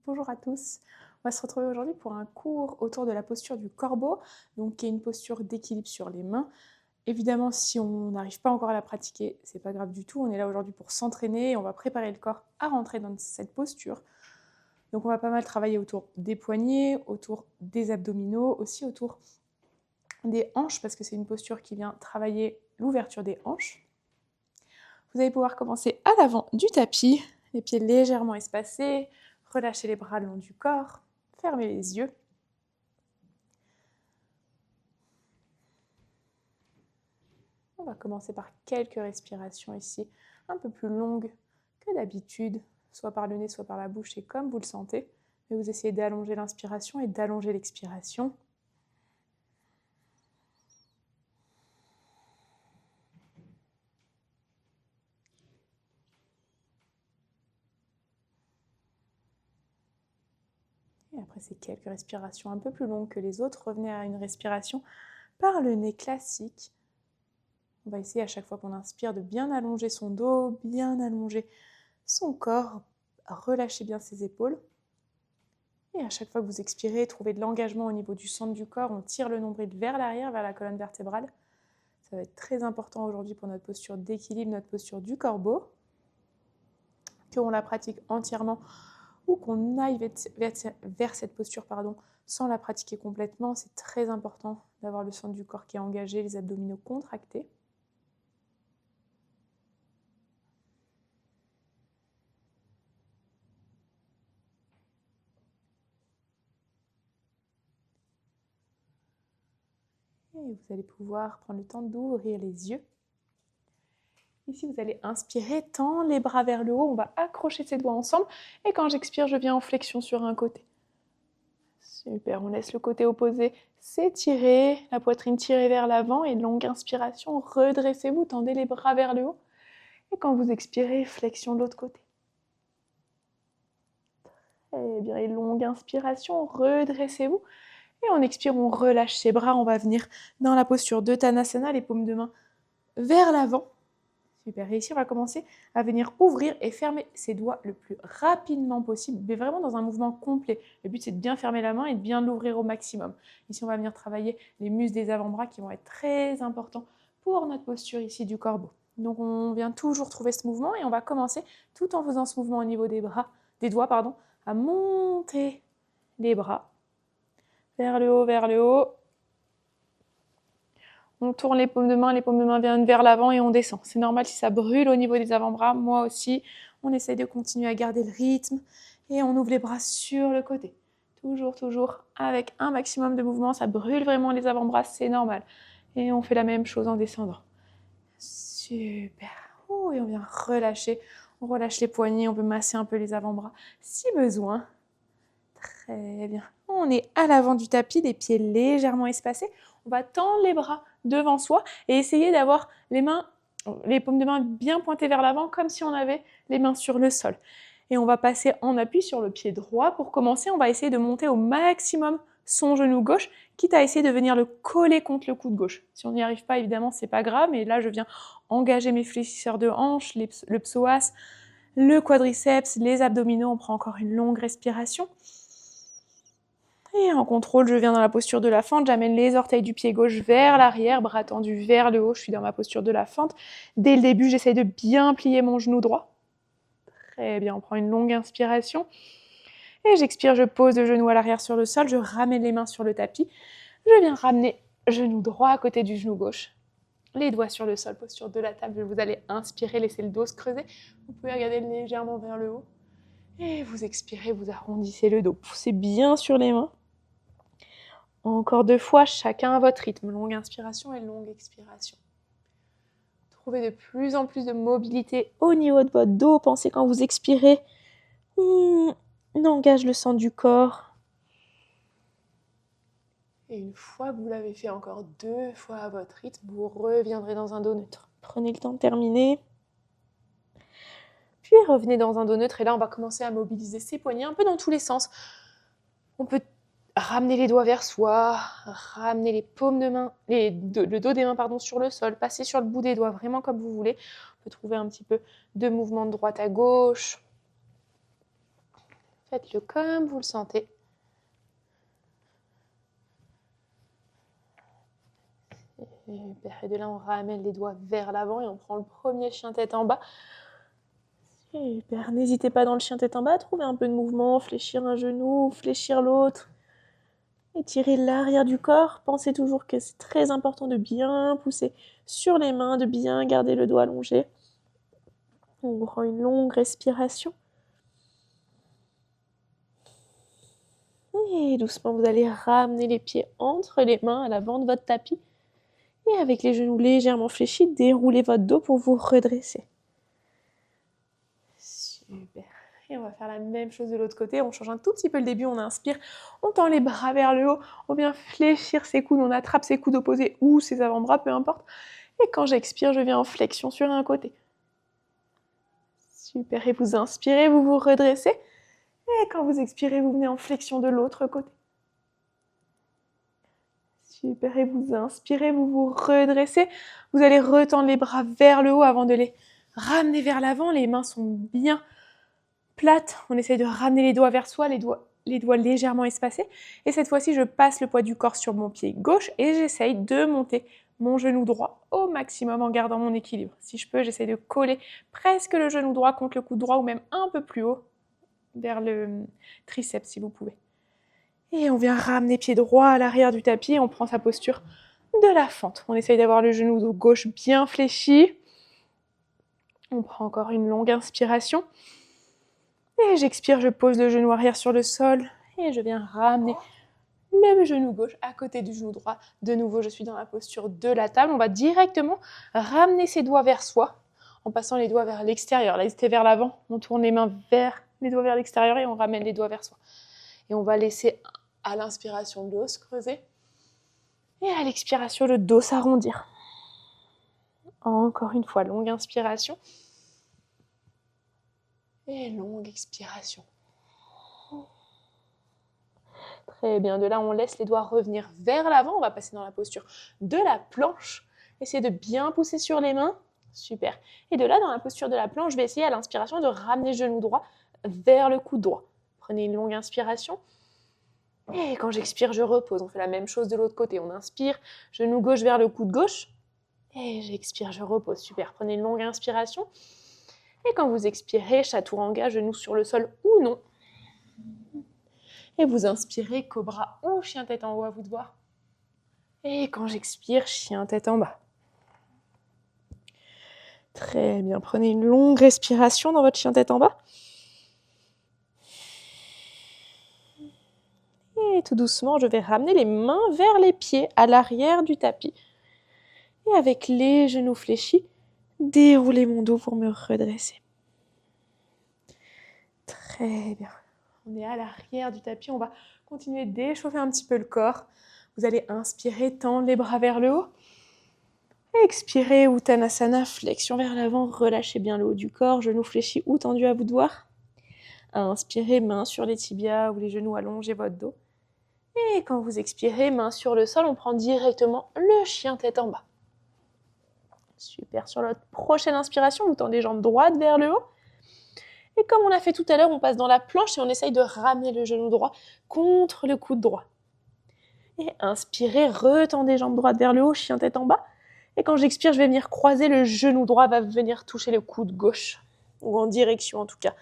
Bonjour à tous. On va se retrouver aujourd'hui pour un cours autour de la posture du corbeau, donc qui est une posture d'équilibre sur les mains. Évidemment, si on n'arrive pas encore à la pratiquer, c'est pas grave du tout. On est là aujourd'hui pour s'entraîner et on va préparer le corps à rentrer dans cette posture. Donc on va pas mal travailler autour des poignets, autour des abdominaux, aussi autour des hanches, parce que c'est une posture qui vient travailler l'ouverture des hanches. Vous allez pouvoir commencer à l'avant du tapis, les pieds légèrement espacés, relâchez les bras le long du corps, fermez les yeux. On va commencer par quelques respirations ici, un peu plus longues que d'habitude, soit par le nez, soit par la bouche, c'est comme vous le sentez. Mais vous essayez d'allonger l'inspiration et d'allonger l'expiration. Et après ces quelques respirations un peu plus longues que les autres, revenez à une respiration par le nez classique. On va essayer à chaque fois qu'on inspire de bien allonger son dos, bien allonger son corps, relâchez bien ses épaules. Et à chaque fois que vous expirez, trouvez de l'engagement au niveau du centre du corps. On tire le nombril vers l'arrière, vers la colonne vertébrale. Ça va être très important aujourd'hui pour notre posture d'équilibre, notre posture du corbeau. Qu'on la pratique entièrement ou qu'on aille vers cette posture sans la pratiquer complètement. C'est très important d'avoir le centre du corps qui est engagé, les abdominaux contractés. Et vous allez pouvoir prendre le temps d'ouvrir les yeux. Ici, vous allez inspirer, tendre les bras vers le haut. On va accrocher ses doigts ensemble. Et quand j'expire, je viens en flexion sur un côté. Super, on laisse le côté opposé s'étirer, la poitrine tirée vers l'avant et longue inspiration, redressez-vous, tendez les bras vers le haut. Et quand vous expirez, flexion de l'autre côté. Très bien, et longue inspiration, redressez-vous. Et on expire, on relâche ses bras, on va venir dans la posture de Tanasana, les paumes de main vers l'avant. Super, et ici on va commencer à venir ouvrir et fermer ses doigts le plus rapidement possible, mais vraiment dans un mouvement complet. Le but c'est de bien fermer la main et de bien l'ouvrir au maximum. Ici on va venir travailler les muscles des avant-bras qui vont être très importants pour notre posture ici du corbeau. Donc on vient toujours trouver ce mouvement et on va commencer tout en faisant ce mouvement au niveau des doigts, à monter les bras vers le haut. On tourne les paumes de main viennent vers l'avant et on descend. C'est normal si ça brûle au niveau des avant-bras, moi aussi. On essaye de continuer à garder le rythme et on ouvre les bras sur le côté. Toujours avec un maximum de mouvement, ça brûle vraiment les avant-bras, c'est normal. Et on fait la même chose en descendant. Super. Et on vient relâcher. On relâche les poignets, on peut masser un peu les avant-bras si besoin. Très bien. On est à l'avant du tapis, les pieds légèrement espacés. On va tendre les bras devant soi et essayer d'avoir les paumes de main bien pointées vers l'avant, comme si on avait les mains sur le sol. Et on va passer en appui sur le pied droit. Pour commencer, on va essayer de monter au maximum son genou gauche, quitte à essayer de venir le coller contre le coude gauche. Si on n'y arrive pas, évidemment, c'est pas grave, mais là, je viens engager mes fléchisseurs de hanches, le psoas, le quadriceps, les abdominaux. On prend encore une longue respiration. Et en contrôle, je viens dans la posture de la fente, j'amène les orteils du pied gauche vers l'arrière, bras tendus vers le haut, je suis dans ma posture de la fente. Dès le début, j'essaye de bien plier mon genou droit. Très bien, on prend une longue inspiration. Et j'expire, je pose le genou à l'arrière sur le sol, je ramène les mains sur le tapis. Je viens ramener genou droit à côté du genou gauche. Les doigts sur le sol, posture de la table, vous allez inspirer, laissez le dos se creuser. Vous pouvez regarder légèrement vers le haut. Et vous expirez, vous arrondissez le dos. Poussez bien sur les mains. Encore 2 fois, chacun à votre rythme. Longue inspiration et longue expiration. Trouvez de plus en plus de mobilité au niveau de votre dos. Pensez quand vous expirez, on engage le centre du corps. Et une fois que vous l'avez fait encore 2 fois à votre rythme, vous reviendrez dans un dos neutre. Prenez le temps de terminer. Puis revenez dans un dos neutre et là, on va commencer à mobiliser ses poignets un peu dans tous les sens. On peut ramener les doigts vers soi, ramener les paumes de main, le dos des mains sur le sol, passer sur le bout des doigts, vraiment comme vous voulez. On peut trouver un petit peu de mouvement de droite à gauche. Faites-le comme vous le sentez. Super. Et de là, on ramène les doigts vers l'avant et on prend le premier chien tête en bas. Super. N'hésitez pas dans le chien tête en bas à trouver un peu de mouvement, fléchir un genou, fléchir l'autre. Étirez l'arrière du corps. Pensez toujours que c'est très important de bien pousser sur les mains, de bien garder le doigt allongé. On prend une longue respiration. Et doucement, vous allez ramener les pieds entre les mains à l'avant de votre tapis. Et avec les genoux légèrement fléchis, déroulez votre dos pour vous redresser. Super. Et on va faire la même chose de l'autre côté. On change un tout petit peu le début. On inspire, on tend les bras vers le haut. On vient fléchir ses coudes. On attrape ses coudes opposés ou ses avant-bras, peu importe. Et quand j'expire, je viens en flexion sur un côté. Super. Et vous inspirez, vous vous redressez. Et quand vous expirez, vous venez en flexion de l'autre côté. Super. Et vous inspirez, vous vous redressez. Vous allez retendre les bras vers le haut avant de les ramener vers l'avant. Les mains sont bien plates. On essaye de ramener les doigts vers soi, les doigts légèrement espacés. Et cette fois-ci, je passe le poids du corps sur mon pied gauche et j'essaye de monter mon genou droit au maximum en gardant mon équilibre. Si je peux, j'essaye de coller presque le genou droit contre le coude droit ou même un peu plus haut vers le triceps si vous pouvez. Et on vient ramener pied droit à l'arrière du tapis et on prend sa posture de la fente. On essaye d'avoir le genou gauche bien fléchi. On prend encore une longue inspiration. Et j'expire, je pose le genou arrière sur le sol et je viens ramener le genou gauche à côté du genou droit. De nouveau, je suis dans la posture de la table. On va directement ramener ses doigts vers soi en passant les doigts vers l'extérieur. Là, c'était vers l'avant. On tourne les mains vers les doigts vers l'extérieur et on ramène les doigts vers soi. Et on va laisser à l'inspiration le dos se creuser et à l'expiration le dos s'arrondir. Encore une fois, longue inspiration et longue expiration. Très bien, de là on laisse les doigts revenir vers l'avant, on va passer dans la posture de la planche. Essayez de bien pousser sur les mains, super. Et de là dans la posture de la planche, je vais essayer à l'inspiration de ramener le genou droit vers le coude droit. Prenez une longue inspiration. Et quand j'expire, je repose. On fait la même chose de l'autre côté. On inspire, genou gauche vers le coude gauche. Et j'expire, je repose. Super. Prenez une longue inspiration. Et quand vous expirez, chaturanga, genou sur le sol ou non. Et vous inspirez, cobra ou chien tête en haut, à vous de voir. Et quand j'expire, chien tête en bas. Très bien. Prenez une longue respiration dans votre chien tête en bas. Et tout doucement, je vais ramener les mains vers les pieds à l'arrière du tapis. Et avec les genoux fléchis, dérouler mon dos pour me redresser. Très bien. On est à l'arrière du tapis. On va continuer d'échauffer un petit peu le corps. Vous allez inspirer, tendre les bras vers le haut. Expirez, Uttanasana, flexion vers l'avant. Relâchez bien le haut du corps, genoux fléchis ou tendus à vous de voir. Inspirez, main sur les tibias ou les genoux, allongez votre dos. Et quand vous expirez, main sur le sol, on prend directement le chien tête en bas. Super. Sur notre prochaine inspiration, vous tendez les jambes droites vers le haut. Et comme on a fait tout à l'heure, on passe dans la planche et on essaye de ramener le genou droit contre le coude droit. Et inspirez, retendez les jambes droites vers le haut, chien tête en bas. Et quand j'expire, je vais venir croiser, le genou droit va venir toucher le coude gauche, ou en direction en tout cas.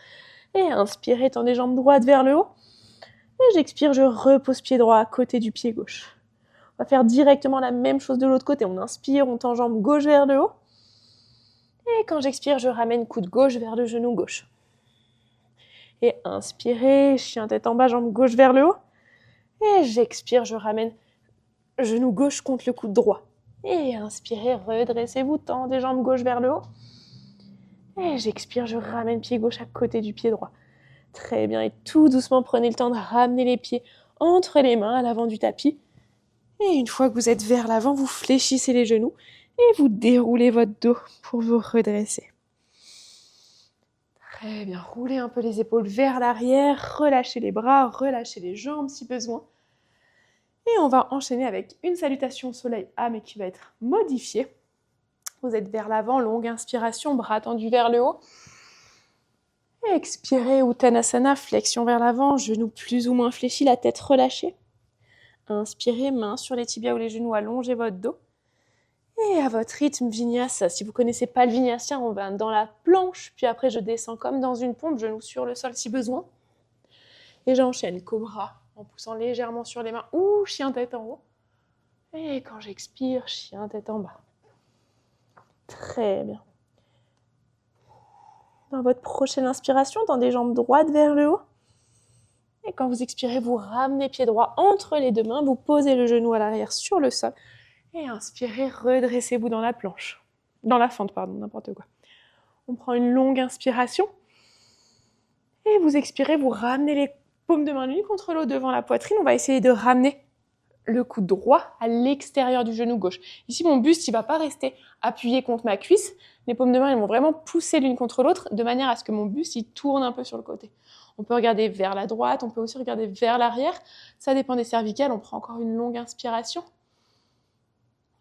Et inspirez, tendez les jambes droites vers le haut. Et j'expire, je repose pied droit à côté du pied gauche. On va faire directement la même chose de l'autre côté. On inspire, on tend jambe gauche vers le haut. Et quand j'expire, je ramène coude gauche vers le genou gauche. Et inspirez, chien tête en bas, jambe gauche vers le haut. Et j'expire, je ramène genou gauche contre le coude droit. Et inspirez, redressez-vous, tendez jambes gauche vers le haut. Et j'expire, je ramène pied gauche à côté du pied droit. Très bien, et tout doucement, prenez le temps de ramener les pieds entre les mains à l'avant du tapis. Et une fois que vous êtes vers l'avant, vous fléchissez les genoux et vous déroulez votre dos pour vous redresser. Très bien, roulez un peu les épaules vers l'arrière, relâchez les bras, relâchez les jambes si besoin. Et on va enchaîner avec une salutation au soleil A, mais qui va être modifiée. Vous êtes vers l'avant, longue inspiration, bras tendus vers le haut. Expirez, Uttanasana, flexion vers l'avant, genoux plus ou moins fléchis, la tête relâchée. Inspirez, main sur les tibias ou les genoux, allongez votre dos. Et à votre rythme, Vinyasa. Si vous ne connaissez pas le Vinyasa, on va dans la planche, puis après je descends comme dans une pompe, genoux sur le sol si besoin. Et j'enchaîne, Cobra, en poussant légèrement sur les mains, ou chien tête en haut. Et quand j'expire, chien tête en bas. Très bien. Dans votre prochaine inspiration, tendez jambes droites vers le haut. Et quand vous expirez, vous ramenez pied droit entre les deux mains, vous posez le genou à l'arrière sur le sol. Et inspirez, redressez-vous dans la planche. Dans la fente, pardon, n'importe quoi. On prend une longue inspiration. Et vous expirez, vous ramenez les paumes de main l'une contre l'autre devant la poitrine. On va essayer de ramener le coude droit à l'extérieur du genou gauche. Ici, mon buste, il ne va pas rester appuyé contre ma cuisse. Les paumes de main, elles vont vraiment pousser l'une contre l'autre de manière à ce que mon buste, il tourne un peu sur le côté. On peut regarder vers la droite, on peut aussi regarder vers l'arrière. Ça dépend des cervicales. On prend encore une longue inspiration.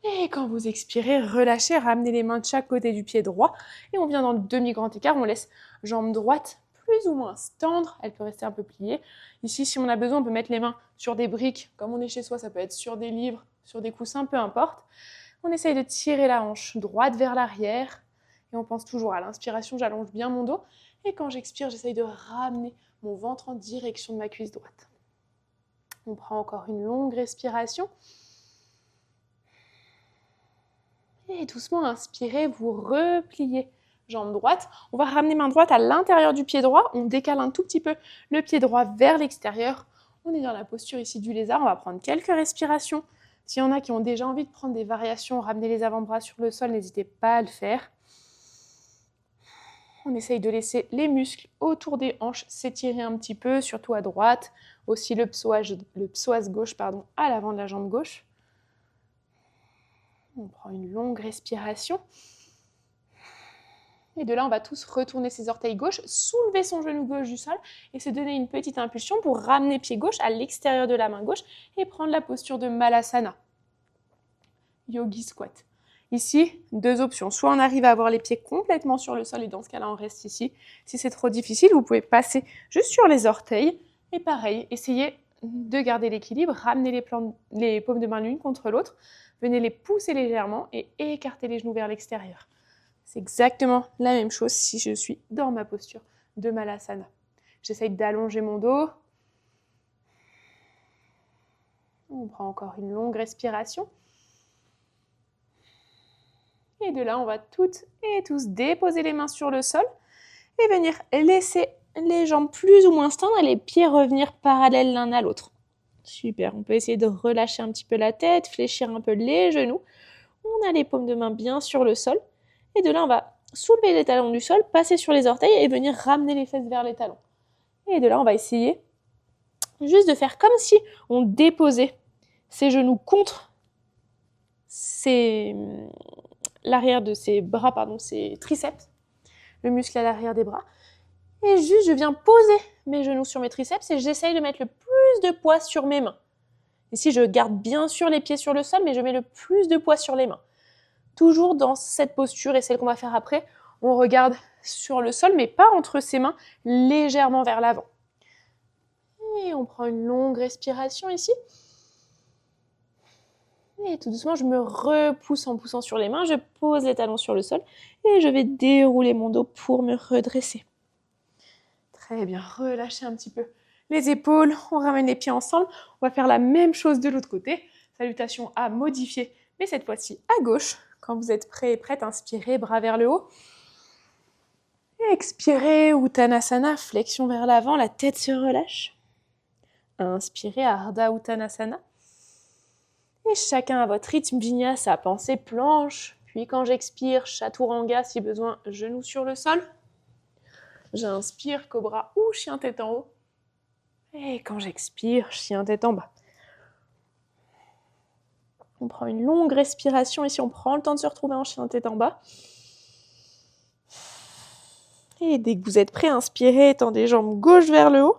Et quand vous expirez, relâchez, ramenez les mains de chaque côté du pied droit. Et on vient dans le demi-grand écart. On laisse jambe droite plus ou moins se tendre. Elle peut rester un peu pliée. Ici, si on a besoin, on peut mettre les mains sur des briques. Comme on est chez soi, ça peut être sur des livres, sur des coussins, peu importe. On essaye de tirer la hanche droite vers l'arrière. Et on pense toujours à l'inspiration, j'allonge bien mon dos. Et quand j'expire, j'essaye de ramener mon ventre en direction de ma cuisse droite. On prend encore une longue respiration. Et doucement, inspirez, vous repliez jambe droite. On va ramener main droite à l'intérieur du pied droit. On décale un tout petit peu le pied droit vers l'extérieur. On est dans la posture ici du lézard. On va prendre quelques respirations. S'il y en a qui ont déjà envie de prendre des variations, ramener les avant-bras sur le sol, n'hésitez pas à le faire. On essaye de laisser les muscles autour des hanches s'étirer un petit peu, surtout à droite. Aussi le psoas gauche à l'avant de la jambe gauche. On prend une longue respiration. Et de là, on va tous retourner ses orteils gauches, soulever son genou gauche du sol et se donner une petite impulsion pour ramener pied gauche à l'extérieur de la main gauche et prendre la posture de Malasana. Yogi squat. Ici, deux options. Soit on arrive à avoir les pieds complètement sur le sol et dans ce cas-là, on reste ici. Si c'est trop difficile, vous pouvez passer juste sur les orteils. Et pareil, essayez de garder l'équilibre, ramener les paumes de main l'une contre l'autre. Venez les pousser légèrement et écarter les genoux vers l'extérieur. C'est exactement la même chose si je suis dans ma posture de Malasana. J'essaye d'allonger mon dos. On prend encore une longue respiration. Et de là, on va toutes et tous déposer les mains sur le sol et venir laisser les jambes plus ou moins se tendre et les pieds revenir parallèles l'un à l'autre. Super, on peut essayer de relâcher un petit peu la tête, fléchir un peu les genoux. On a les paumes de main bien sur le sol. Et de là, on va soulever les talons du sol, passer sur les orteils et venir ramener les fesses vers les talons. Et de là, on va essayer juste de faire comme si on déposait ses genoux contre l'arrière de ses bras, ses triceps, le muscle à l'arrière des bras. Et juste, je viens poser mes genoux sur mes triceps et j'essaye de mettre le plus de poids sur mes mains. Ici, je garde bien sûr les pieds sur le sol, mais je mets le plus de poids sur les mains. Toujours dans cette posture et celle qu'on va faire après, on regarde sur le sol, mais pas entre ses mains, légèrement vers l'avant. Et on prend une longue respiration ici. Et tout doucement, je me repousse en poussant sur les mains, je pose les talons sur le sol et je vais dérouler mon dos pour me redresser. Très bien, relâchez un petit peu les épaules, on ramène les pieds ensemble. On va faire la même chose de l'autre côté. Salutation à modifier, mais cette fois-ci à gauche. Quand vous êtes prêt et prête, inspirez, bras vers le haut. Expirez, Uttanasana, flexion vers l'avant, la tête se relâche. Inspirez, Ardha Uttanasana. Et chacun à votre rythme, Vinyasa, pensée planche. Puis quand j'expire, Chaturanga, si besoin, genoux sur le sol. J'inspire, Cobra ou chien tête en haut. Et quand j'expire, chien tête en bas. On prend une longue respiration ici, on prend le temps de se retrouver en chien tête en bas. Et dès que vous êtes prêt, inspirez, tendez jambes gauche vers le haut.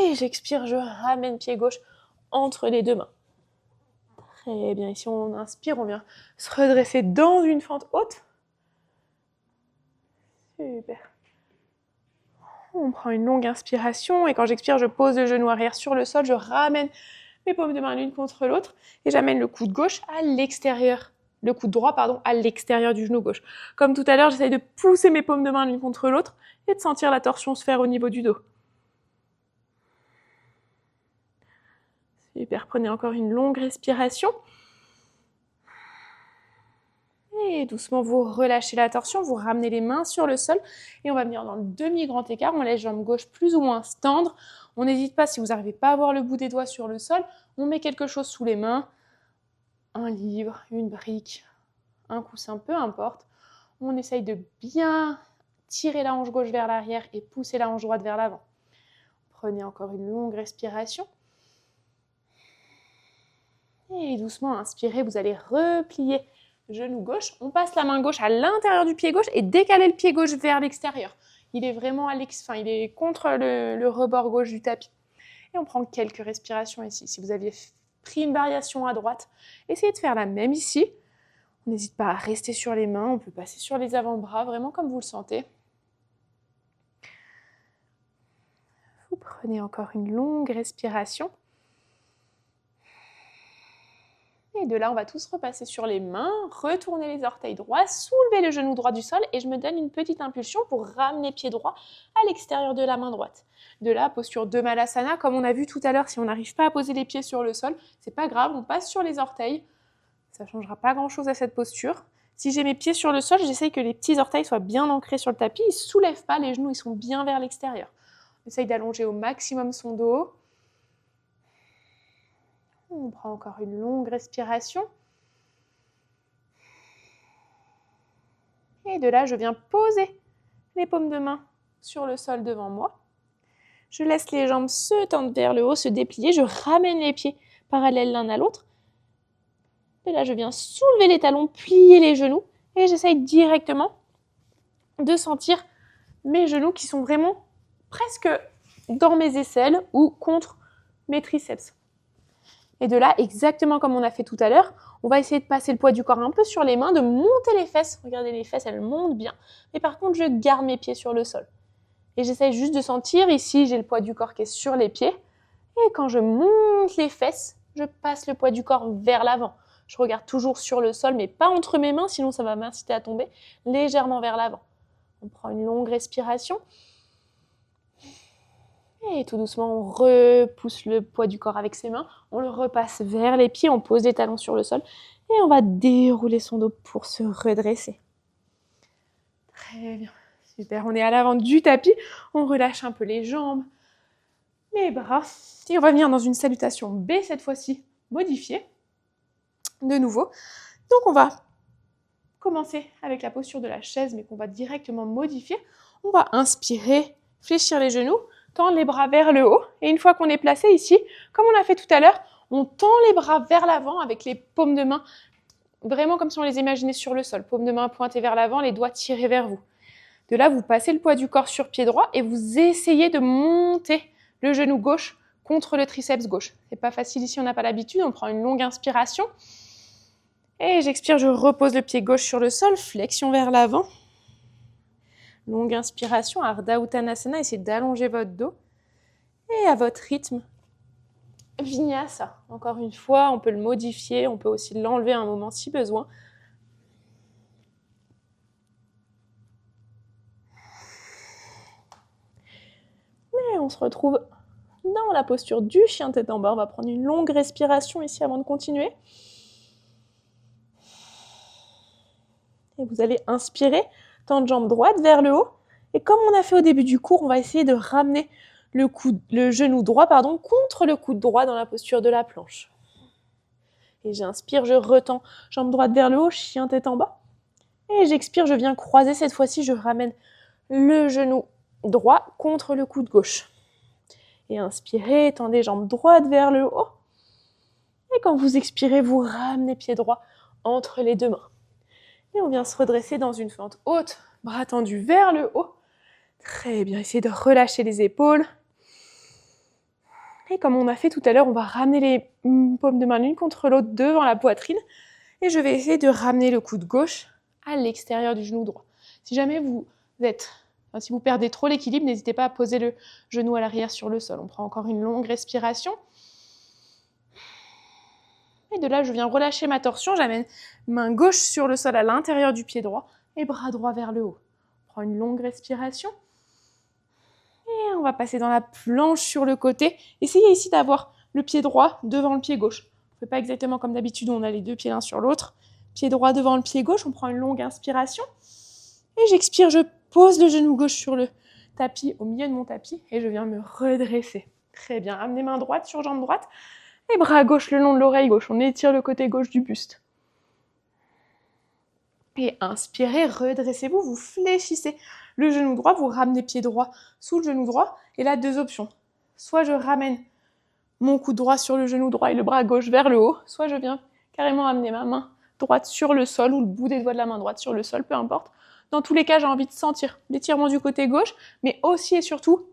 Et j'expire, je ramène pied gauche entre les deux mains. Très bien, ici on inspire, on vient se redresser dans une fente haute. Super. On prend une longue inspiration et quand j'expire, je pose le genou arrière sur le sol, je ramène mes paumes de main l'une contre l'autre et j'amène le coude gauche à l'extérieur. Le coude droit, pardon, à l'extérieur du genou gauche. Comme tout à l'heure, j'essaye de pousser mes paumes de main l'une contre l'autre et de sentir la torsion se faire au niveau du dos. Super, prenez encore une longue respiration. Et doucement, vous relâchez la torsion, vous ramenez les mains sur le sol et on va venir dans le demi-grand écart. On laisse jambe gauche plus ou moins se tendre. On n'hésite pas, si vous n'arrivez pas à avoir le bout des doigts sur le sol, on met quelque chose sous les mains. Un livre, une brique, un coussin, peu importe. On essaye de bien tirer la hanche gauche vers l'arrière et pousser la hanche droite vers l'avant. Prenez encore une longue respiration. Et doucement, inspirez, vous allez replier genou gauche. On passe la main gauche à l'intérieur du pied gauche et décaler le pied gauche vers l'extérieur. Il est vraiment il est contre le rebord gauche du tapis. Et on prend quelques respirations ici. Si vous aviez pris une variation à droite, essayez de faire la même ici. On n'hésite pas à rester sur les mains. On peut passer sur les avant-bras, vraiment comme vous le sentez. Vous prenez encore une longue respiration. Et de là, on va tous repasser sur les mains, retourner les orteils droits, soulever le genou droit du sol et je me donne une petite impulsion pour ramener pied droit à l'extérieur de la main droite. De là, posture de Malasana, comme on a vu tout à l'heure, si on n'arrive pas à poser les pieds sur le sol, c'est pas grave, on passe sur les orteils. Ça ne changera pas grand-chose à cette posture. Si j'ai mes pieds sur le sol, j'essaye que les petits orteils soient bien ancrés sur le tapis, ils ne se soulèvent pas, les genoux ils sont bien vers l'extérieur. On essaye d'allonger au maximum son dos. On prend encore une longue respiration. Et de là, je viens poser les paumes de main sur le sol devant moi. Je laisse les jambes se tendre vers le haut, se déplier. Je ramène les pieds parallèles l'un à l'autre. De là, je viens soulever les talons, plier les genoux. Et j'essaye directement de sentir mes genoux qui sont vraiment presque dans mes aisselles ou contre mes triceps. Et de là, exactement comme on a fait tout à l'heure, on va essayer de passer le poids du corps un peu sur les mains, de monter les fesses. Regardez, les fesses, elles montent bien. Mais par contre, je garde mes pieds sur le sol. Et j'essaye juste de sentir, ici, j'ai le poids du corps qui est sur les pieds. Et quand je monte les fesses, je passe le poids du corps vers l'avant. Je regarde toujours sur le sol, mais pas entre mes mains, sinon ça va m'inciter à tomber, légèrement vers l'avant. On prend une longue respiration. Et tout doucement, on repousse le poids du corps avec ses mains. On le repasse vers les pieds, on pose les talons sur le sol. Et on va dérouler son dos pour se redresser. Très bien. Super, on est à l'avant du tapis. On relâche un peu les jambes, les bras. Et on va venir dans une salutation B, cette fois-ci modifiée. De nouveau. Donc on va commencer avec la posture de la chaise, mais qu'on va directement modifier. On va inspirer, fléchir les genoux, tendre les bras vers le haut. Et une fois qu'on est placé ici, comme on l'a fait tout à l'heure, on tend les bras vers l'avant avec les paumes de main, vraiment comme si on les imaginait sur le sol. Paumes de main pointées vers l'avant, les doigts tirés vers vous. De là, vous passez le poids du corps sur pied droit et vous essayez de monter le genou gauche contre le triceps gauche. C'est pas facile ici, on n'a pas l'habitude. On prend une longue inspiration. Et j'expire, je repose le pied gauche sur le sol, flexion vers l'avant. Longue inspiration, Ardha Uttanasana, essayez d'allonger votre dos. Et à votre rythme, Vinyasa. Encore une fois, on peut le modifier, on peut aussi l'enlever à un moment si besoin. Et on se retrouve dans la posture du chien tête en bas. On va prendre une longue respiration ici avant de continuer. Et vous allez inspirer, tendre jambe droite vers le haut. Et comme on a fait au début du cours, on va essayer de ramener le genou droit contre le coude droit dans la posture de la planche. Et j'inspire, je retends jambe droite vers le haut, chien tête en bas. Et j'expire, je viens croiser cette fois-ci, je ramène le genou droit contre le coude gauche. Et inspirez, tendez jambe droite vers le haut. Et quand vous expirez, vous ramenez pied droit entre les deux mains. Et on vient se redresser dans une fente haute, bras tendus vers le haut. Très bien, essayez de relâcher les épaules. Et comme on a fait tout à l'heure, on va ramener les paumes de main l'une contre l'autre devant la poitrine. Et je vais essayer de ramener le coude gauche à l'extérieur du genou droit. Si jamais vous êtes Enfin, si vous perdez trop l'équilibre, n'hésitez pas à poser le genou à l'arrière sur le sol. On prend encore une longue respiration. Et de là, je viens relâcher ma torsion. J'amène main gauche sur le sol à l'intérieur du pied droit et bras droit vers le haut. On prend une longue respiration. Et on va passer dans la planche sur le côté. Essayez ici d'avoir le pied droit devant le pied gauche. On ne fait pas exactement comme d'habitude où on a les deux pieds l'un sur l'autre. Pied droit devant le pied gauche, on prend une longue inspiration. Et j'expire, je pose le genou gauche sur le tapis, au milieu de mon tapis, et je viens me redresser. Très bien, amenez main droite sur jambe droite, et bras gauche le long de l'oreille gauche. On étire le côté gauche du buste. Et inspirez, redressez-vous, vous fléchissez le genou droit, vous ramenez pied droit sous le genou droit. Et là, deux options. Soit je ramène mon coude droit sur le genou droit et le bras gauche vers le haut, soit je viens carrément amener ma main droite sur le sol ou le bout des doigts de la main droite sur le sol, peu importe. Dans tous les cas, j'ai envie de sentir l'étirement du côté gauche, mais aussi et surtout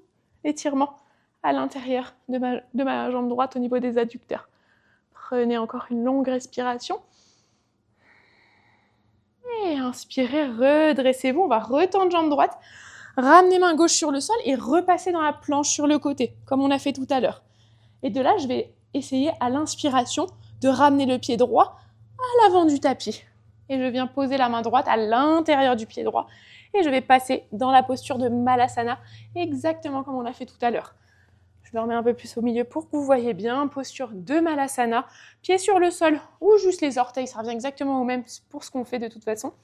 l'étirement à l'intérieur de ma jambe droite au niveau des adducteurs. Prenez encore une longue respiration. Et inspirez, redressez-vous. On va retendre jambe droite, ramener main gauche sur le sol et repasser dans la planche sur le côté, comme on a fait tout à l'heure. Et de là, je vais essayer à l'inspiration de ramener le pied droit à l'avant du tapis. Et je viens poser la main droite à l'intérieur du pied droit. Et je vais passer dans la posture de Malasana, exactement comme on a fait tout à l'heure. Je me remets un peu plus au milieu pour que vous voyez bien. Posture de Malasana, pieds sur le sol ou juste les orteils, ça revient exactement au même pour ce qu'on fait de toute façon.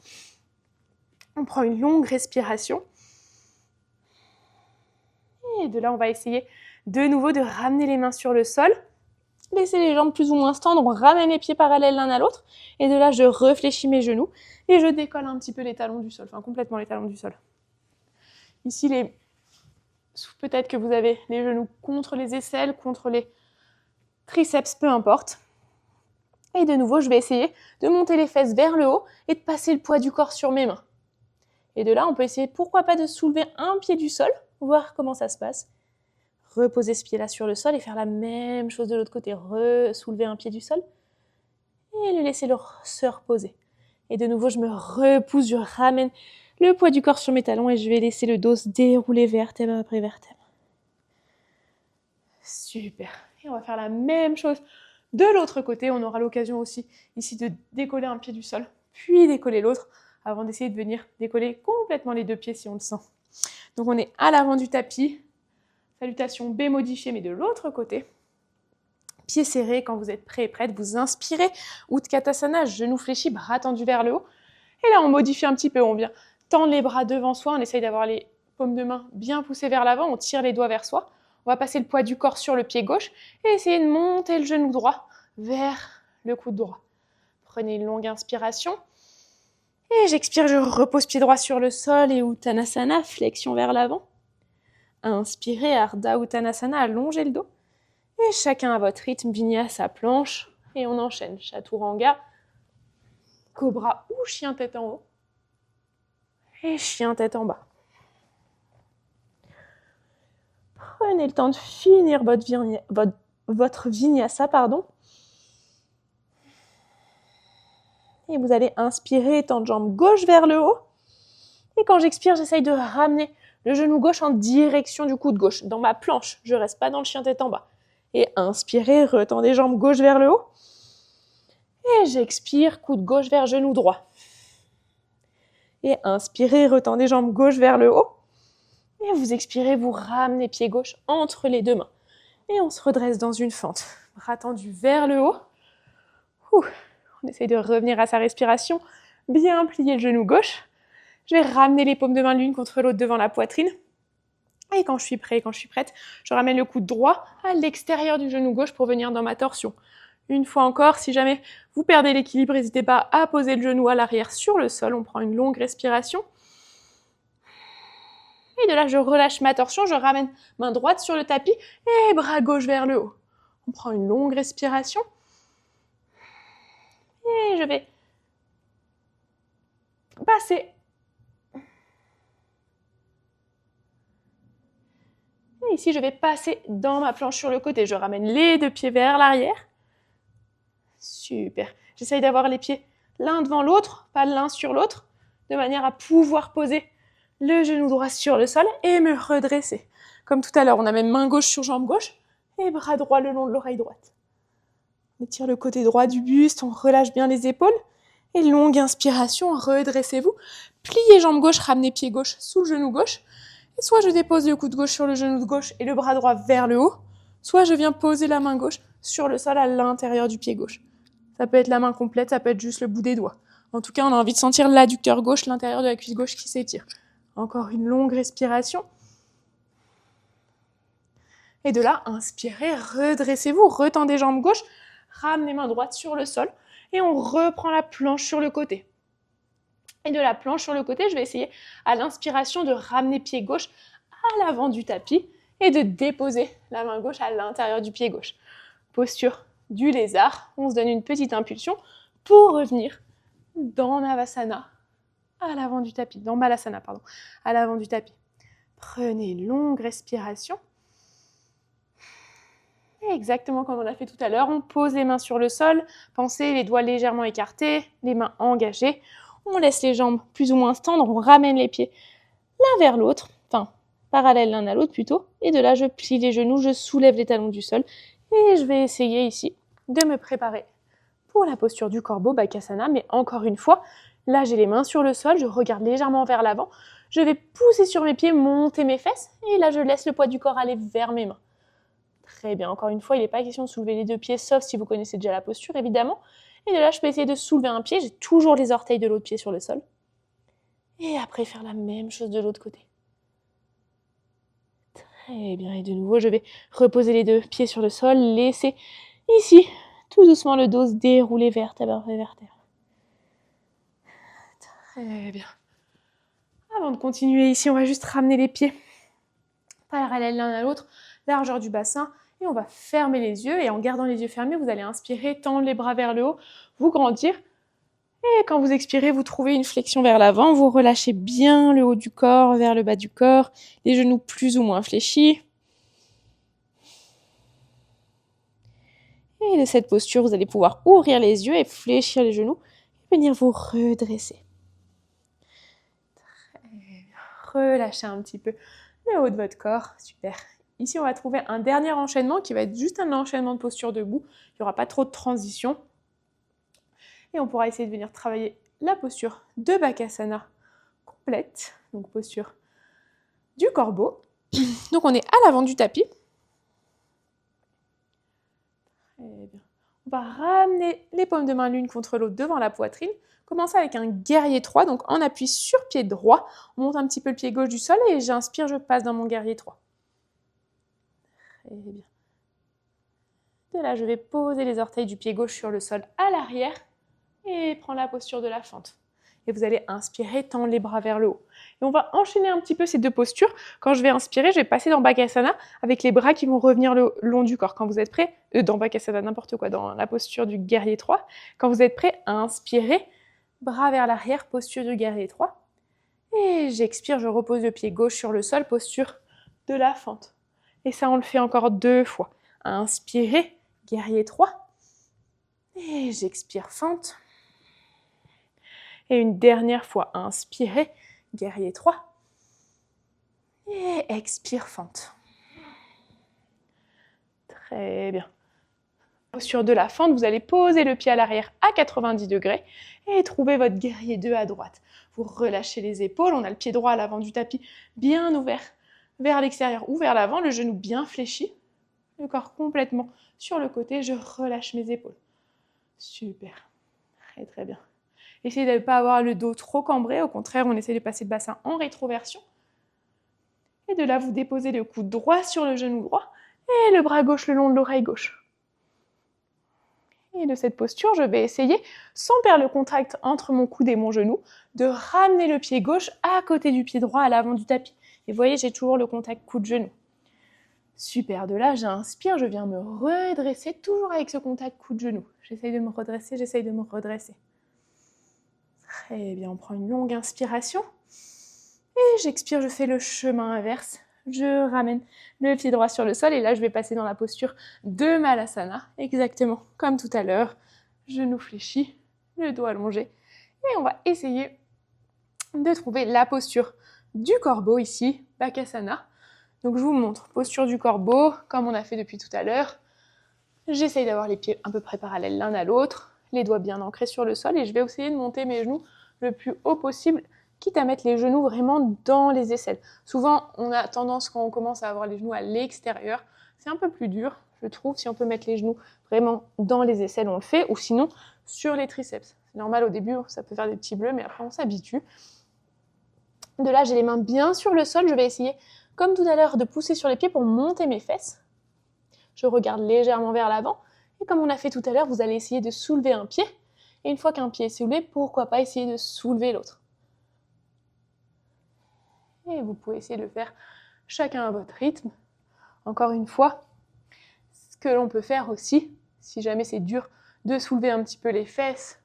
On prend une longue respiration. Et de là, on va essayer de nouveau de ramener les mains sur le sol. Laissez les jambes plus ou moins se tendre, on ramène les pieds parallèles l'un à l'autre. Et de là, je réfléchis mes genoux et je décolle un petit peu les talons du sol, enfin complètement les talons du sol. Ici, peut-être que vous avez les genoux contre les aisselles, contre les triceps, peu importe. Et de nouveau, je vais essayer de monter les fesses vers le haut et de passer le poids du corps sur mes mains. Et de là, on peut essayer, pourquoi pas, de soulever un pied du sol, voir comment ça se passe. Reposer ce pied-là sur le sol et faire la même chose de l'autre côté. Soulever un pied du sol et le laisser se reposer. Et de nouveau, je me repousse, je ramène le poids du corps sur mes talons et je vais laisser le dos se dérouler vertèbre après vertèbre. Super. Et on va faire la même chose de l'autre côté. On aura l'occasion aussi ici de décoller un pied du sol, puis décoller l'autre, avant d'essayer de venir décoller complètement les deux pieds si on le sent. Donc on est à l'avant du tapis. Salutation B modifiée, mais de l'autre côté. Pieds serrés, quand vous êtes prêt et prête, vous inspirez. Utkatasana, genoux fléchis, bras tendus vers le haut. Et là, on modifie un petit peu. On vient tendre les bras devant soi. On essaye d'avoir les paumes de main bien poussées vers l'avant. On tire les doigts vers soi. On va passer le poids du corps sur le pied gauche et essayer de monter le genou droit vers le coude droit. Prenez une longue inspiration. Et j'expire, je repose pied droit sur le sol et Uttanasana, flexion vers l'avant. Inspirez, Ardha Uttanasana, allongez le dos. Et chacun à votre rythme, Vinyasa planche. Et on enchaîne. Chaturanga, Cobra ou chien tête en haut. Et chien tête en bas. Prenez le temps de finir votre Vinyasa, Et vous allez inspirer, tendre jambe gauche vers le haut. Et quand j'expire, j'essaye de ramener le genou gauche en direction du coude gauche, dans ma planche. Je ne reste pas dans le chien tête en bas. Et inspirez, retendez jambes gauche vers le haut. Et j'expire, coude gauche vers genou droit. Et inspirez, retendez jambes gauche vers le haut. Et vous expirez, vous ramenez pied gauche entre les deux mains. Et on se redresse dans une fente. Bras tendus vers le haut. On essaye de revenir à sa respiration. Bien plier le genou gauche. Je vais ramener les paumes de main l'une contre l'autre devant la poitrine. Et quand je suis prêt, quand je suis prête, je ramène le coude droit à l'extérieur du genou gauche pour venir dans ma torsion. Une fois encore, si jamais vous perdez l'équilibre, n'hésitez pas à poser le genou à l'arrière sur le sol. On prend une longue respiration. Et de là, je relâche ma torsion, je ramène main droite sur le tapis et bras gauche vers le haut. On prend une longue respiration. Et je vais passer. Et ici, je vais passer dans ma planche sur le côté. Je ramène les deux pieds vers l'arrière. Super. J'essaye d'avoir les pieds l'un devant l'autre, pas l'un sur l'autre, de manière à pouvoir poser le genou droit sur le sol et me redresser. Comme tout à l'heure, on amène main gauche sur jambe gauche et bras droit le long de l'oreille droite. On étire le côté droit du buste, on relâche bien les épaules. Et longue inspiration, redressez-vous. Pliez jambe gauche, ramenez pied gauche sous le genou gauche. Et soit je dépose le coude gauche sur le genou de gauche et le bras droit vers le haut, soit je viens poser la main gauche sur le sol à l'intérieur du pied gauche. Ça peut être la main complète, ça peut être juste le bout des doigts. En tout cas, on a envie de sentir l'adducteur gauche, l'intérieur de la cuisse gauche qui s'étire. Encore une longue respiration. Et de là, inspirez, redressez-vous, retendez jambe gauche, ramenez main droite sur le sol et on reprend la planche sur le côté. Et de la planche sur le côté, je vais essayer à l'inspiration de ramener pied gauche à l'avant du tapis et de déposer la main gauche à l'intérieur du pied gauche. Posture du lézard, on se donne une petite impulsion pour revenir dans Navasana, à l'avant du tapis, dans Balasana, pardon, à l'avant du tapis. Prenez une longue respiration. Et exactement comme on a fait tout à l'heure, on pose les mains sur le sol, pensez les doigts légèrement écartés, les mains engagées. On laisse les jambes plus ou moins se tendre, on ramène les pieds l'un vers l'autre, enfin parallèles l'un à l'autre plutôt. Et de là, je plie les genoux, je soulève les talons du sol. Et je vais essayer ici de me préparer pour la posture du corbeau, Bakasana. Mais encore une fois, là j'ai les mains sur le sol, je regarde légèrement vers l'avant. Je vais pousser sur mes pieds, monter mes fesses. Et là, je laisse le poids du corps aller vers mes mains. Très bien, encore une fois, il n'est pas question de soulever les deux pieds, sauf si vous connaissez déjà la posture, évidemment. Et de là, je peux essayer de soulever un pied, j'ai toujours les orteils de l'autre pied sur le sol. Et après, faire la même chose de l'autre côté. Très bien, et de nouveau, je vais reposer les deux pieds sur le sol, laisser ici, tout doucement, le dos se dérouler vertèbre après vertèbre. Très bien. Avant de continuer ici, on va juste ramener les pieds parallèles l'un à l'autre, largeur du bassin, et on va fermer les yeux, et en gardant les yeux fermés, vous allez inspirer, tendre les bras vers le haut, vous grandir, et quand vous expirez, vous trouvez une flexion vers l'avant, vous relâchez bien le haut du corps vers le bas du corps, les genoux plus ou moins fléchis. Et de cette posture, vous allez pouvoir ouvrir les yeux et fléchir les genoux, et venir vous redresser. Très bien. Relâchez un petit peu le haut de votre corps, super. Ici, on va trouver un dernier enchaînement qui va être juste un enchaînement de posture debout. Il n'y aura pas trop de transition. Et on pourra essayer de venir travailler la posture de Bakasana complète. Donc, posture du corbeau. Donc, on est à l'avant du tapis. Très bien. On va ramener les paumes de main l'une contre l'autre devant la poitrine. Commencer avec un guerrier 3. Donc, on appuie sur pied droit. On monte un petit peu le pied gauche du sol et j'inspire, je passe dans mon guerrier 3. Très bien. De là, je vais poser les orteils du pied gauche sur le sol à l'arrière et prendre la posture de la fente. Et vous allez inspirer, tendre les bras vers le haut. Et on va enchaîner un petit peu ces deux postures. Quand je vais inspirer, je vais passer dans Bakasana avec les bras qui vont revenir le long du corps. Quand vous êtes prêts, dans Bakasana, n'importe quoi, dans la posture du guerrier 3. Quand vous êtes prêts, inspirez, bras vers l'arrière, posture du guerrier 3. Et j'expire, je repose le pied gauche sur le sol, posture de la fente. Et ça, on le fait encore 2 fois. Inspirez, guerrier 3. Et j'expire, fente. Et une dernière fois, inspirez, guerrier 3. Et expire, fente. Très bien. Posture de la fente, vous allez poser le pied à l'arrière à 90 degrés et trouver votre guerrier 2 à droite. Vous relâchez les épaules, on a le pied droit à l'avant du tapis bien ouvert vers l'extérieur ou vers l'avant, le genou bien fléchi, le corps complètement sur le côté, je relâche mes épaules. Super, très très bien. Essayez de ne pas avoir le dos trop cambré, au contraire, on essaie de passer le bassin en rétroversion. Et de là, vous déposez le coude droit sur le genou droit et le bras gauche le long de l'oreille gauche. Et de cette posture, je vais essayer, sans perdre le contact entre mon coude et mon genou, de ramener le pied gauche à côté du pied droit à l'avant du tapis. Et vous voyez, j'ai toujours le contact coude-genou. Super, de là, j'inspire, je viens me redresser, toujours avec ce contact coude-genou. J'essaye de me redresser, j'essaye de me redresser. Très bien, on prend une longue inspiration. Et j'expire, je fais le chemin inverse. Je ramène le pied droit sur le sol et là, je vais passer dans la posture de Malasana, exactement comme tout à l'heure. Genou fléchi, le dos allongé. Et on va essayer de trouver la posture du corbeau ici, Bakasana. Donc je vous montre, posture du corbeau, comme on a fait depuis tout à l'heure. J'essaye d'avoir les pieds à peu près parallèles l'un à l'autre, les doigts bien ancrés sur le sol et je vais essayer de monter mes genoux le plus haut possible, quitte à mettre les genoux vraiment dans les aisselles. Souvent, on a tendance quand on commence à avoir les genoux à l'extérieur, c'est un peu plus dur, je trouve, si on peut mettre les genoux vraiment dans les aisselles, on le fait, ou sinon sur les triceps. C'est normal au début, ça peut faire des petits bleus, mais après on s'habitue. De là, j'ai les mains bien sur le sol, je vais essayer, comme tout à l'heure, de pousser sur les pieds pour monter mes fesses. Je regarde légèrement vers l'avant, et comme on a fait tout à l'heure, vous allez essayer de soulever un pied, et une fois qu'un pied est soulevé, pourquoi pas essayer de soulever l'autre. Et vous pouvez essayer de le faire chacun à votre rythme. Encore une fois, ce que l'on peut faire aussi, si jamais c'est dur de soulever un petit peu les fesses,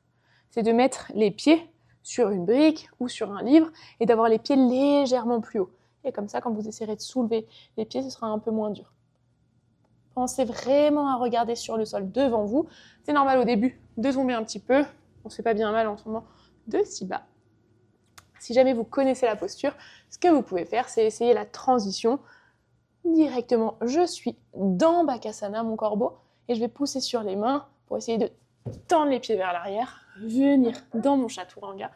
c'est de mettre les pieds sur une brique ou sur un livre et d'avoir les pieds légèrement plus hauts. Et comme ça, quand vous essayerez de soulever les pieds, ce sera un peu moins dur. Pensez vraiment à regarder sur le sol devant vous. C'est normal au début de tomber un petit peu. On ne se fait pas bien mal en tombant de si bas. Si jamais vous connaissez la posture, ce que vous pouvez faire, c'est essayer la transition. Directement, je suis dans Bakasana, mon corbeau, et je vais pousser sur les mains pour essayer de tendre les pieds vers l'arrière, venir dans mon chaturanga,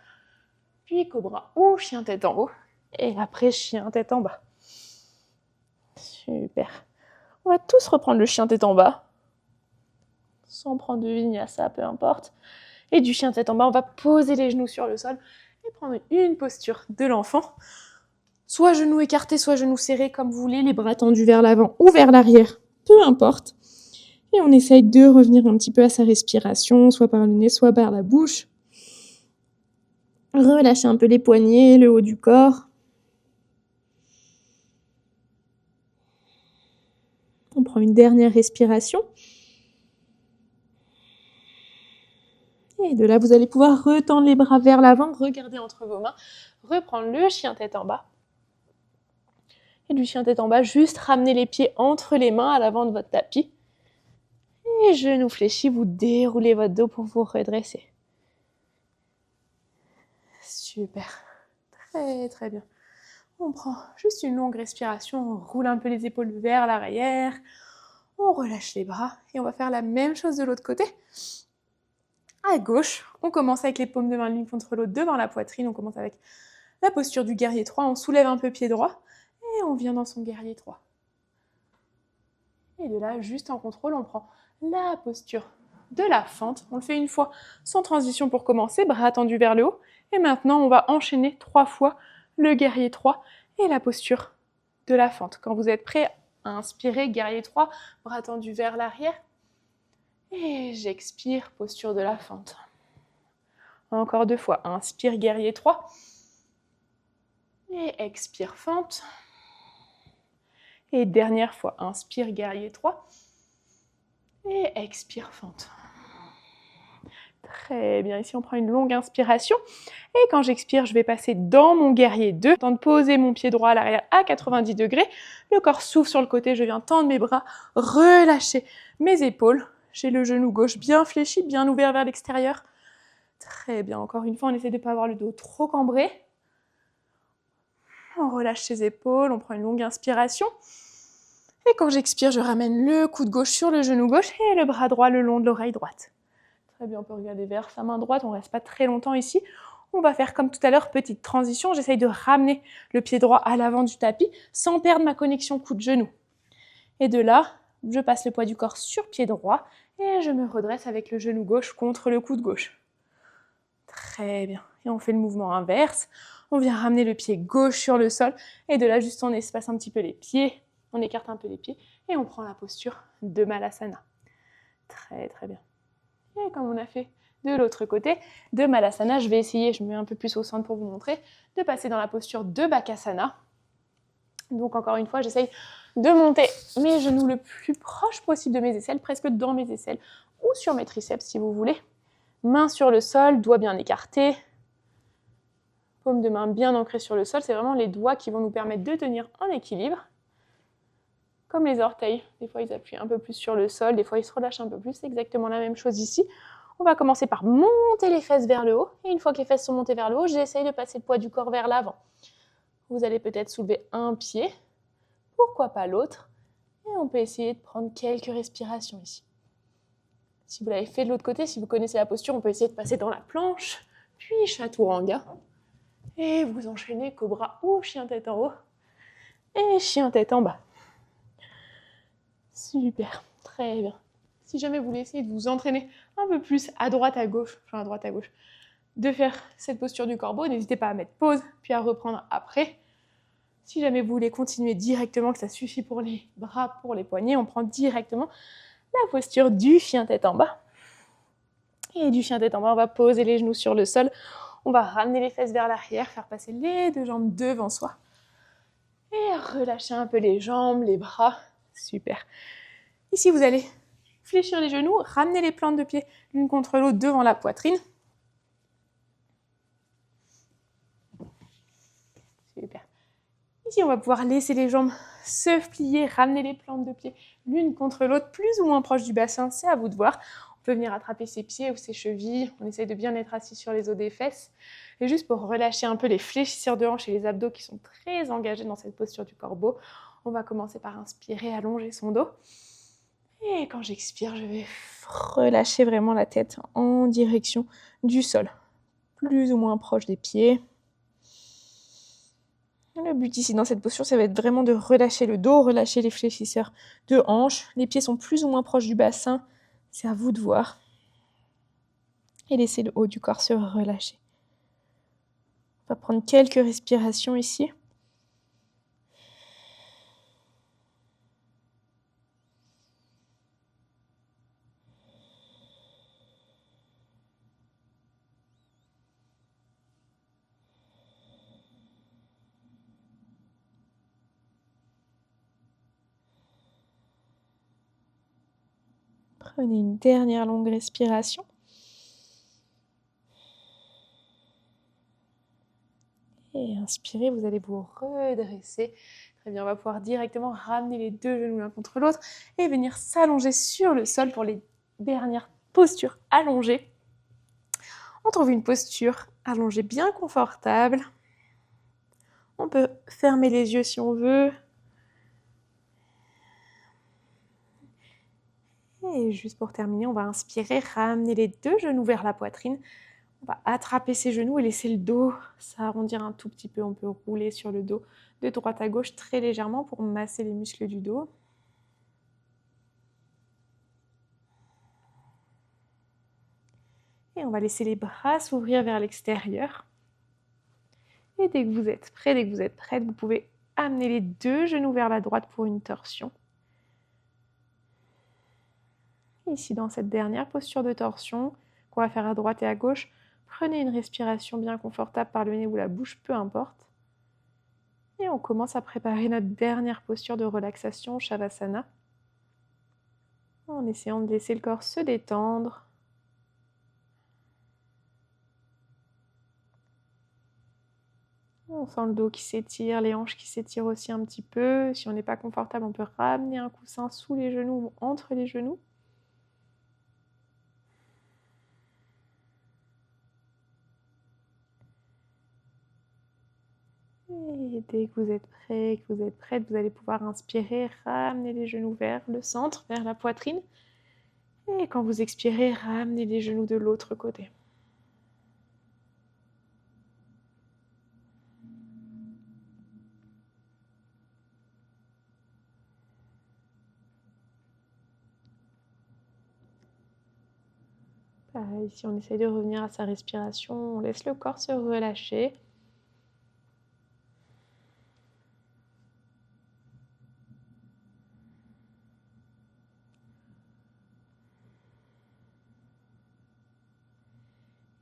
puis cobra ou chien tête en haut, et après chien tête en bas. Super. On va tous reprendre le chien tête en bas, sans prendre de vinyasa, peu importe. Et du chien tête en bas, on va poser les genoux sur le sol et prendre une posture de l'enfant. Soit genoux écartés, soit genoux serrés, comme vous voulez, les bras tendus vers l'avant ou vers l'arrière, peu importe. Et on essaye de revenir un petit peu à sa respiration, soit par le nez, soit par la bouche. Relâchez un peu les poignets, le haut du corps. On prend une dernière respiration. Et de là, vous allez pouvoir retendre les bras vers l'avant, regarder entre vos mains, reprendre le chien tête en bas. Et du chien tête en bas, juste ramener les pieds entre les mains à l'avant de votre tapis. Et genoux fléchis, vous déroulez votre dos pour vous redresser. Super. Très très bien. On prend juste une longue respiration, on roule un peu les épaules vers l'arrière, on relâche les bras et on va faire la même chose de l'autre côté. À gauche, on commence avec les paumes de main l'une contre l'autre devant la poitrine, on commence avec la posture du guerrier 3, on soulève un peu pied droit et on vient dans son guerrier 3. Et de là, juste en contrôle, on prend la posture de la fente. On le fait une fois sans transition pour commencer, bras tendus vers le haut. Et maintenant, on va enchaîner 3 fois le guerrier 3 et la posture de la fente. Quand vous êtes prêt à inspirer, guerrier 3, bras tendus vers l'arrière. Et j'expire, posture de la fente. Encore 2 fois, inspire, guerrier 3. Et expire, fente. Et dernière fois, inspire, guerrier 3. Et expire, fente. Très bien, ici on prend une longue inspiration. Et quand j'expire, je vais passer dans mon guerrier 2. Temps de poser mon pied droit à l'arrière à 90 degrés. Le corps s'ouvre sur le côté, je viens tendre mes bras, relâcher mes épaules. J'ai le genou gauche bien fléchi, bien ouvert vers l'extérieur. Très bien, encore une fois, on essaie de ne pas avoir le dos trop cambré. On relâche ses épaules, on prend une longue inspiration. Et quand j'expire, je ramène le coude gauche sur le genou gauche et le bras droit le long de l'oreille droite. Très bien, on peut regarder vers sa main droite, on ne reste pas très longtemps ici. On va faire comme tout à l'heure, petite transition. J'essaye de ramener le pied droit à l'avant du tapis sans perdre ma connexion coude-genou. Et de là, je passe le poids du corps sur pied droit et je me redresse avec le genou gauche contre le coude gauche. Très bien. Et on fait le mouvement inverse. On vient ramener le pied gauche sur le sol et de là, juste on espace un petit peu les pieds. On écarte un peu les pieds et on prend la posture de Malasana. Très très bien. Et comme on a fait de l'autre côté, de Malasana, je vais essayer, je me mets un peu plus au centre pour vous montrer, de passer dans la posture de Bakasana. Donc encore une fois, j'essaye de monter mes genoux le plus proche possible de mes aisselles, presque dans mes aisselles, ou sur mes triceps si vous voulez. Main sur le sol, doigts bien écartés, paume de main bien ancrée sur le sol. C'est vraiment les doigts qui vont nous permettre de tenir en équilibre. Comme les orteils, des fois ils appuient un peu plus sur le sol, des fois ils se relâchent un peu plus, c'est exactement la même chose ici. On va commencer par monter les fesses vers le haut, et une fois que les fesses sont montées vers le haut, j'essaye de passer le poids du corps vers l'avant. Vous allez peut-être soulever un pied, pourquoi pas l'autre, et on peut essayer de prendre quelques respirations ici. Si vous l'avez fait de l'autre côté, si vous connaissez la posture, on peut essayer de passer dans la planche, puis chaturanga. Et vous enchaînez cobra ou chien tête en haut, et chien tête en bas. Super, très bien. Si jamais vous voulez essayer de vous entraîner un peu plus à droite, à gauche, de faire cette posture du corbeau, n'hésitez pas à mettre pause, puis à reprendre après. Si jamais vous voulez continuer directement, que ça suffit pour les bras, pour les poignets, on prend directement la posture du chien tête en bas. Et du chien tête en bas, on va poser les genoux sur le sol. On va ramener les fesses vers l'arrière, faire passer les deux jambes devant soi. Et relâcher un peu les jambes, les bras. Super. Ici, vous allez fléchir les genoux, ramener les plantes de pied l'une contre l'autre devant la poitrine. Super. Ici, on va pouvoir laisser les jambes se plier, ramener les plantes de pied l'une contre l'autre, plus ou moins proche du bassin, c'est à vous de voir. On peut venir attraper ses pieds ou ses chevilles. On essaye de bien être assis sur les os des fesses. Et juste pour relâcher un peu les fléchisseurs de hanches et les abdos qui sont très engagés dans cette posture du corbeau, on va commencer par inspirer, allonger son dos. Et quand j'expire, je vais relâcher vraiment la tête en direction du sol, plus ou moins proche des pieds. Le but ici dans cette posture, ça va être vraiment de relâcher le dos, relâcher les fléchisseurs de hanches. Les pieds sont plus ou moins proches du bassin, c'est à vous de voir. Et laisser le haut du corps se relâcher. On va prendre quelques respirations ici. Prenez une dernière longue respiration. Et inspirez, vous allez vous redresser. Très bien, on va pouvoir directement ramener les deux genoux l'un contre l'autre et venir s'allonger sur le sol pour les dernières postures allongées. On trouve une posture allongée bien confortable. On peut fermer les yeux si on veut. Et juste pour terminer, on va inspirer, ramener les deux genoux vers la poitrine. On va attraper ses genoux et laisser le dos s'arrondir un tout petit peu. On peut rouler sur le dos de droite à gauche très légèrement pour masser les muscles du dos. Et on va laisser les bras s'ouvrir vers l'extérieur. Et dès que vous êtes prêt, dès que vous êtes prête, vous pouvez amener les deux genoux vers la droite pour une torsion. Ici, dans cette dernière posture de torsion qu'on va faire à droite et à gauche, prenez une respiration bien confortable par le nez ou la bouche, peu importe. Et on commence à préparer notre dernière posture de relaxation, Shavasana, en essayant de laisser le corps se détendre. On sent le dos qui s'étire, les hanches qui s'étirent aussi un petit peu. Si on n'est pas confortable, on peut ramener un coussin sous les genoux ou entre les genoux. Et dès que vous êtes prêt, que vous êtes prête, vous allez pouvoir inspirer, ramener les genoux vers le centre, vers la poitrine. Et quand vous expirez, ramenez les genoux de l'autre côté. Pareil, si on essaye de revenir à sa respiration, on laisse le corps se relâcher.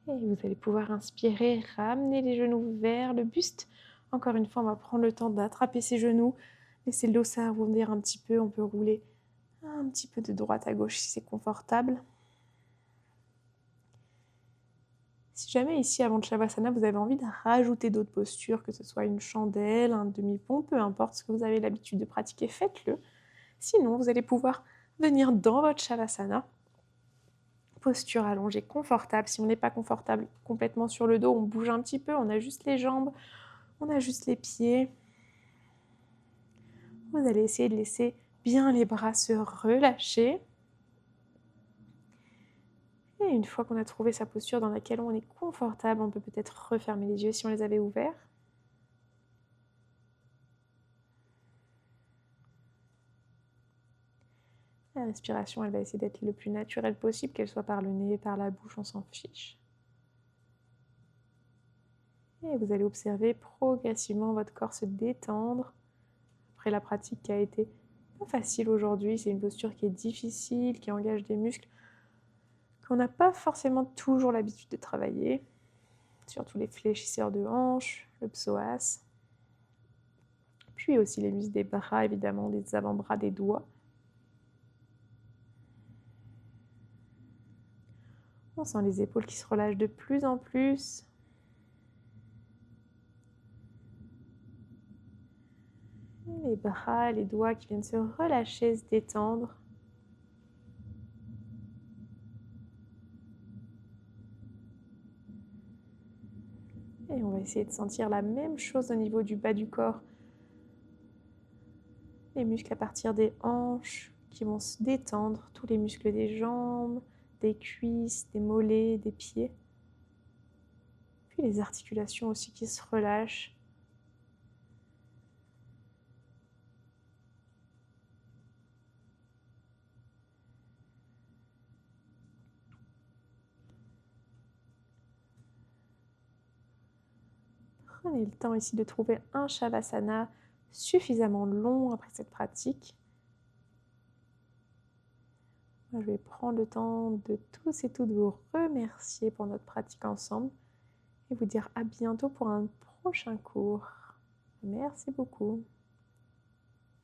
Et vous allez pouvoir inspirer, ramener les genoux vers le buste. Encore une fois, on va prendre le temps d'attraper ses genoux, laisser le dos s'arrondir un petit peu. On peut rouler un petit peu de droite à gauche si c'est confortable. Si jamais ici, avant le Shavasana, vous avez envie de rajouter d'autres postures, que ce soit une chandelle, un demi-pont, peu importe ce que vous avez l'habitude de pratiquer, faites-le. Sinon, vous allez pouvoir venir dans votre Shavasana. Posture allongée, confortable. Si on n'est pas confortable complètement sur le dos, on bouge un petit peu, on ajuste les jambes, On ajuste les pieds. Vous allez essayer de laisser bien les bras se relâcher. Et une fois qu'on a trouvé sa posture dans laquelle on est confortable, on peut peut-être refermer les yeux si on les avait ouverts. La respiration, elle va essayer d'être le plus naturelle possible, qu'elle soit par le nez, par la bouche, on s'en fiche. Et vous allez observer progressivement votre corps se détendre. Après la pratique qui a été pas facile aujourd'hui, c'est une posture qui est difficile, qui engage des muscles qu'on n'a pas forcément toujours l'habitude de travailler, surtout les fléchisseurs de hanches, le psoas, puis aussi les muscles des bras, évidemment, des avant-bras, des doigts. On sent les épaules qui se relâchent de plus en plus. Les bras, les doigts qui viennent se relâcher, se détendre. Et on va essayer de sentir la même chose au niveau du bas du corps. Les muscles à partir des hanches qui vont se détendre, tous les muscles des jambes, des cuisses, des mollets, des pieds. Puis les articulations aussi qui se relâchent. Prenez le temps ici de trouver un Shavasana suffisamment long après cette pratique. Moi, je vais prendre le temps de tous et toutes vous remercier pour notre pratique ensemble et vous dire à bientôt pour un prochain cours. Merci beaucoup.